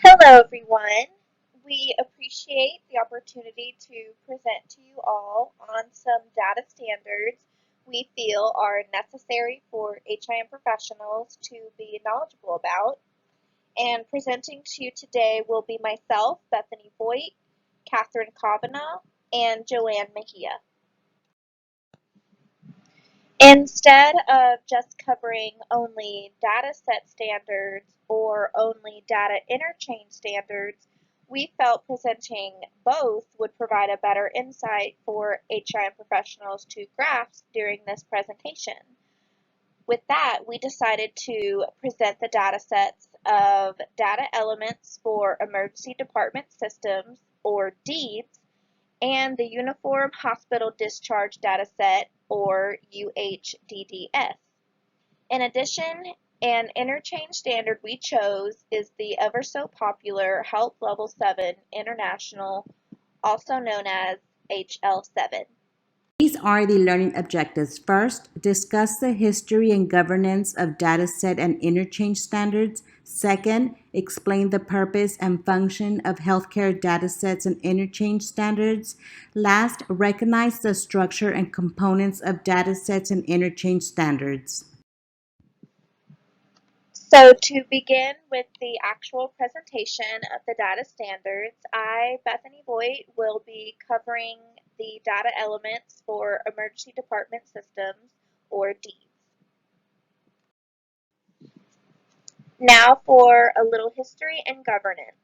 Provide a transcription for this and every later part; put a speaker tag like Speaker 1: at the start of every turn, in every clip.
Speaker 1: Hello, everyone. We appreciate the opportunity to present to you all on some data standards we feel are necessary for HIM professionals to be knowledgeable about. And presenting to you today will be myself, Bethany Voigt, Catherine Kavanaugh, and Joanne Mejia. Instead of just covering only data set standards or only data interchange standards, we felt presenting both would provide a better insight for HRM professionals to grasp during this presentation. With that, we decided to present the data sets of data elements for emergency department systems, or DEEDS, and the Uniform Hospital Discharge Dataset, or UHDDS. In addition, an interchange standard we chose is the ever so popular Health Level 7 International, also known as HL7.
Speaker 2: These are the learning objectives. First, discuss the history and governance of dataset and interchange standards. Second, explain the purpose and function of healthcare datasets and interchange standards. Last, recognize the structure and components of datasets and interchange standards.
Speaker 1: So to begin with the actual presentation of the data standards, I, Bethany Voigt, will be covering the data elements for emergency department systems, or DEEDS. Now for a little history and governance.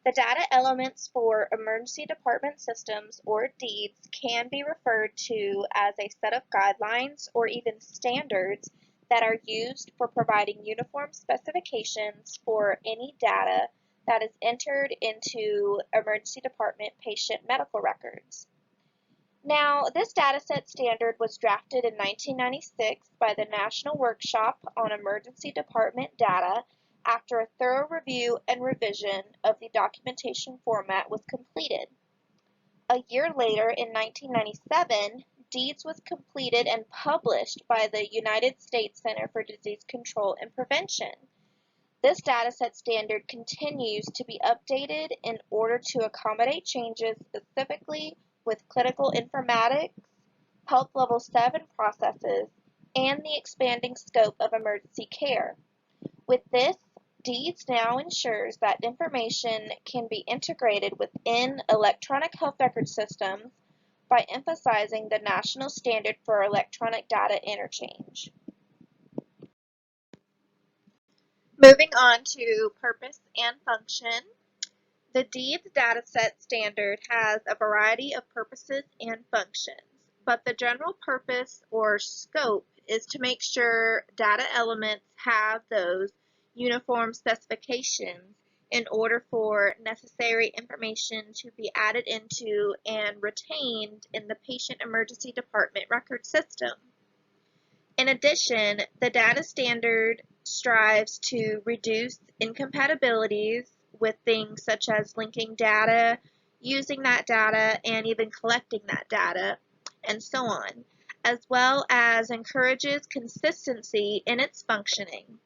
Speaker 1: The data elements for emergency department systems, or DEEDS, can be referred to as a set of guidelines or even standards that are used for providing uniform specifications for any data that is entered into emergency department patient medical records. Now, this dataset standard was drafted in 1996 by the National Workshop on Emergency Department Data after a thorough review and revision of the documentation format was completed. A year later, in 1997, DEEDS was completed and published by the United States Center for Disease Control and Prevention. This dataset standard continues to be updated in order to accommodate changes specifically with clinical informatics, health level 7 processes, and the expanding scope of emergency care. With this, DEEDS now ensures that information can be integrated within electronic health record systems by emphasizing the national standard for electronic data interchange. Moving on to purpose and function, the DEEDS dataset standard has a variety of purposes and functions, but the general purpose or scope is to make sure data elements have those uniform specifications in order for necessary information to be added into and retained in the patient emergency department record system. In addition, the data standard strives to reduce incompatibilities with things such as linking data, using that data, and even collecting that data, and so on, as well as encourages consistency in its functioning.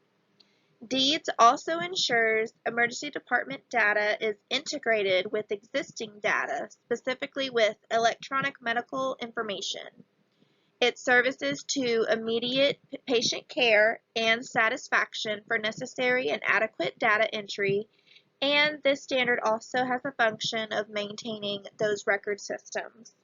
Speaker 1: DEEDS also ensures emergency department data is integrated with existing data, specifically with electronic medical information. It services to immediate patient care and satisfaction for necessary and adequate data entry, and this standard also has a function of maintaining those record systems.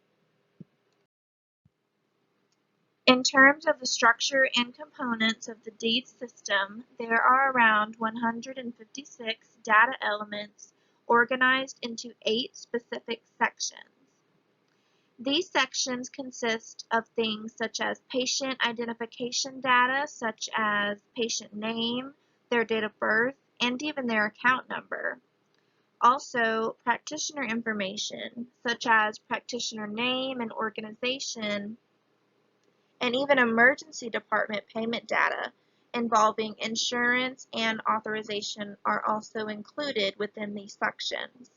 Speaker 1: In terms of the structure and components of the DEED system, there are around 156 data elements organized into 8 specific sections. These sections consist of things such as patient identification data, such as patient name, their date of birth, and even their account number. Also, practitioner information, such as practitioner name and organization, and even emergency department payment data involving insurance and authorization are also included within these sections.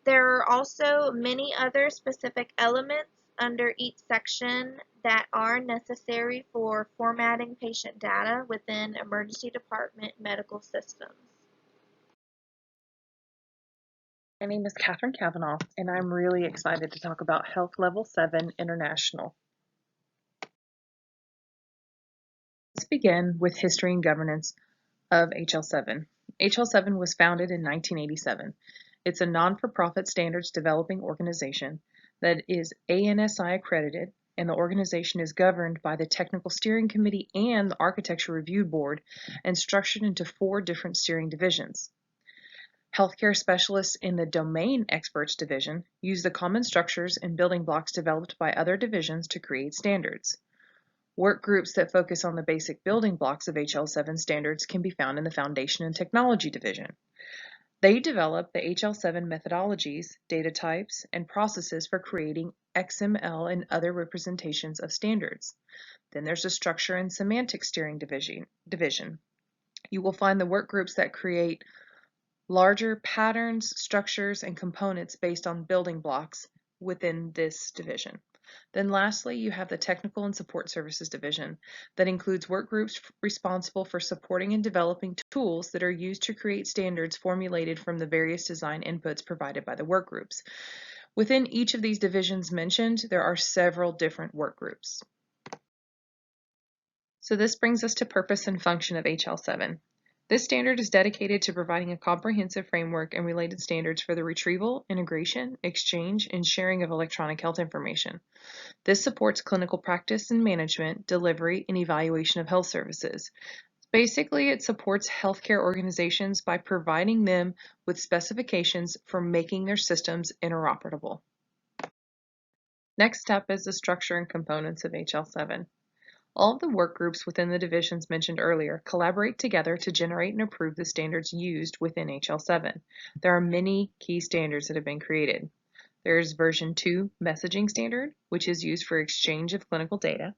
Speaker 1: There are also many other specific elements under each section that are necessary for formatting patient data within emergency department medical systems.
Speaker 3: My name is Catherine Kavanaugh, and I'm really excited to talk about Health Level 7 International. Let's begin with history and governance of HL7. HL7 was founded in 1987. It's a non-for-profit standards developing organization that is ANSI accredited, and the organization is governed by the Technical Steering Committee and the Architecture Review Board and structured into 4 different steering divisions. Healthcare specialists in the Domain Experts Division use the common structures and building blocks developed by other divisions to create standards. Work groups that focus on the basic building blocks of HL7 standards can be found in the Foundation and Technology Division. They develop the HL7 methodologies, data types, and processes for creating XML and other representations of standards. Then there's the Structure and Semantic Steering Division. You will find the work groups that create larger patterns, structures, and components based on building blocks within this division. Then lastly, you have the Technical and Support Services Division that includes work groups responsible for supporting and developing tools that are used to create standards formulated from the various design inputs provided by the work groups. Within each of these divisions mentioned, there are several different work groups. So this brings us to purpose and function of HL7. This standard is dedicated to providing a comprehensive framework and related standards for the retrieval, integration, exchange, and sharing of electronic health information. This supports clinical practice and management, delivery, and evaluation of health services. Basically, it supports healthcare organizations by providing them with specifications for making their systems interoperable. Next step is the structure and components of HL7. All of the work groups within the divisions mentioned earlier collaborate together to generate and approve the standards used within HL7. There are many key standards that have been created. There is version 2 messaging standard, which is used for exchange of clinical data.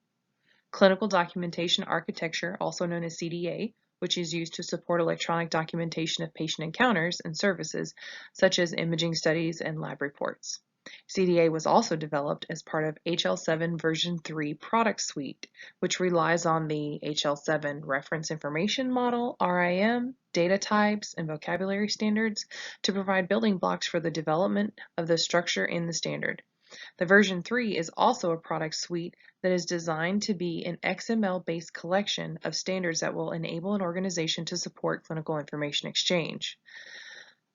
Speaker 3: Clinical documentation architecture, also known as CDA, which is used to support electronic documentation of patient encounters and services, such as imaging studies and lab reports. CDA was also developed as part of HL7 version 3 product suite, which relies on the HL7 reference information model, RIM, data types, and vocabulary standards to provide building blocks for the development of the structure in the standard. The version 3 is also a product suite that is designed to be an XML-based collection of standards that will enable an organization to support clinical information exchange.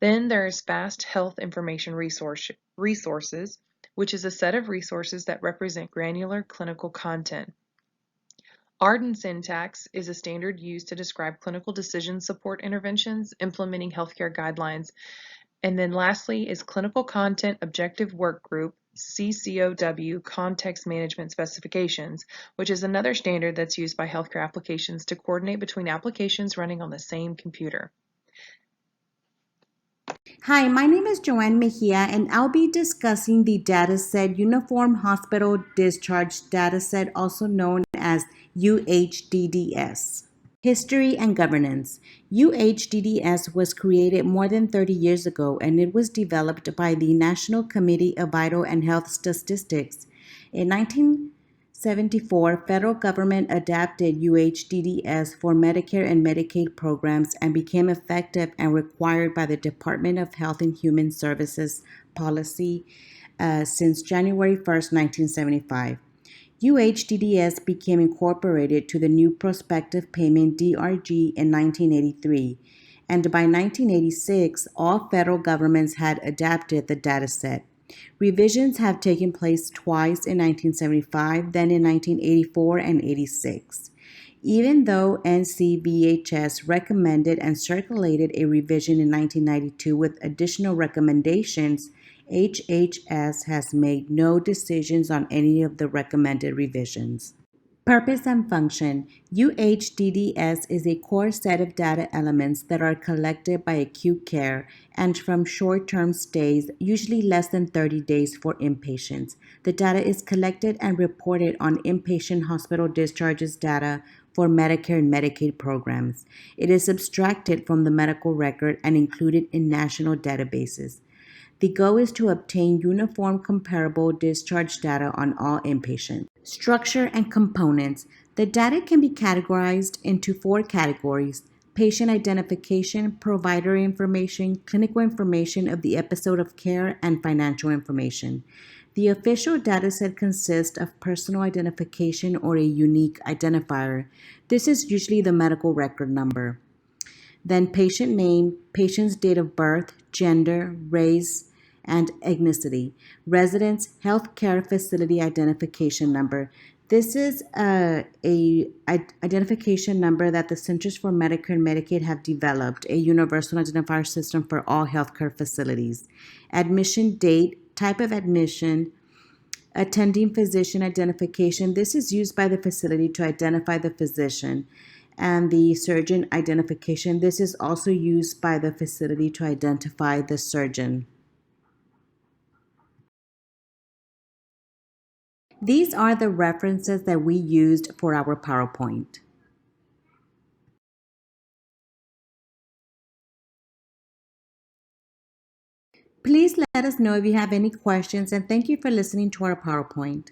Speaker 3: Then there is Fast Health Information Resources, which is a set of resources that represent granular clinical content. ARDEN syntax is a standard used to describe clinical decision support interventions, implementing healthcare guidelines. And then lastly is Clinical Content Objective Work Group, CCOW Context Management Specifications, which is another standard that's used by healthcare applications to coordinate between applications running on the same computer.
Speaker 2: Hi, my name is Joanne Mejia, and I'll be discussing the dataset Uniform Hospital Discharge Dataset, also known as UHDDS. History and governance. UHDDS was created more than 30 years ago, and it was developed by the National Committee of Vital and Health Statistics. In 1974, federal government adapted UHDDS for Medicare and Medicaid programs and became effective and required by the Department of Health and Human Services policy since January 1st, 1975. UHDDS became incorporated to the new prospective payment DRG in 1983, and by 1986, all federal governments had adapted the dataset. Revisions have taken place twice in 1975, then in 1984 and 86. Even though NCVHS recommended and circulated a revision in 1992 with additional recommendations, HHS has made no decisions on any of the recommended revisions. Purpose and function. UHDDS is a core set of data elements that are collected by acute care and from short-term stays, usually less than 30 days for inpatients. The data is collected and reported on inpatient hospital discharges data for Medicare and Medicaid programs. It is abstracted from the medical record and included in national databases. The goal is to obtain uniform comparable discharge data on all inpatients. Structure and components. The data can be categorized into 4 categories: patient identification, provider information, clinical information of the episode of care, and financial information. The official dataset consists of personal identification or a unique identifier. This is usually the medical record number. Then patient name, patient's date of birth, gender, race, and ethnicity. Residence healthcare facility identification number. This is a identification number that the Centers for Medicare and Medicaid have developed, a universal identifier system for all healthcare facilities. Admission date, type of admission, attending physician identification. This is used by the facility to identify the physician. And the surgeon identification. This is also used by the facility to identify the surgeon. These are the references that we used for our PowerPoint. Please let us know if you have any questions, and thank you for listening to our PowerPoint.